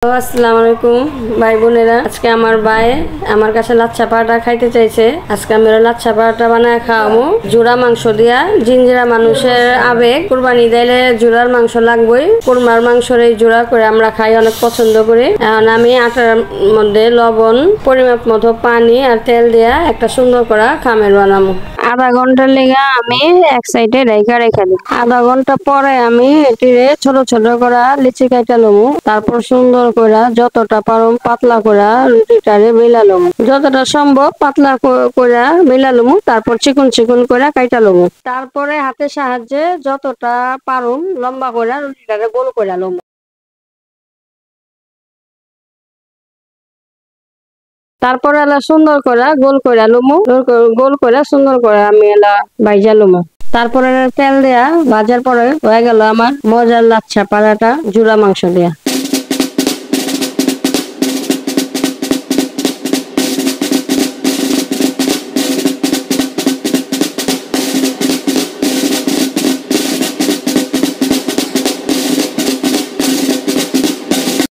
আসসালামু আলাইকুম ভাই বোনেরা। আজকে আমার ভাই আমার কাছে লাচ্ছা পাটা খাইতে চাইছে। আজকে আমি লাচ্ছা পাটা বানায় খাওয়াবো জোড়া মাংস দিয়া। জিঞ্জিরা মানুষের আবেগ, কুরবানি দিলে জোড়ার মাংস লাগবেই। কুরমার মাংসের এই জোড়া করে আমরা খাই, অনেক পছন্দ করি। এখন আমি আটার মধ্যে লবণ, পরিমাপ মতো পানি আর তেল দিয়া একটা সুন্দর করা খামের বানাবো। আধা ঘন্টার লেগে আমি এক সাইডে রেখা দিই। আধা ঘন্টা পরে আমি এটিরে ছোট ছোট করা লিচি কাইটা লমু। তারপর সুন্দর কইরা যতটা পারুম পাতলা করা রুটিটারে বেলা লমু, যতটা সম্ভব পাতলা কইরা বেলা লমু। তারপর চিকন চিকন কইরা কাইটা লমু। তারপরে হাতের সাহায্যে যতটা পারুম লম্বা কইরা রুটিটারে গোল কইরা লমু। তারপরে এলা সুন্দর করা গোল কইরা লমু, গোল কইরা সুন্দর করে আমি এলা ভাইজা লমু। তারপরে তেল দেয়া ভাজার পরে হয়ে গেল আমার মজার লাচ্ছা পারাটা জুড়া মাংস দেয়া।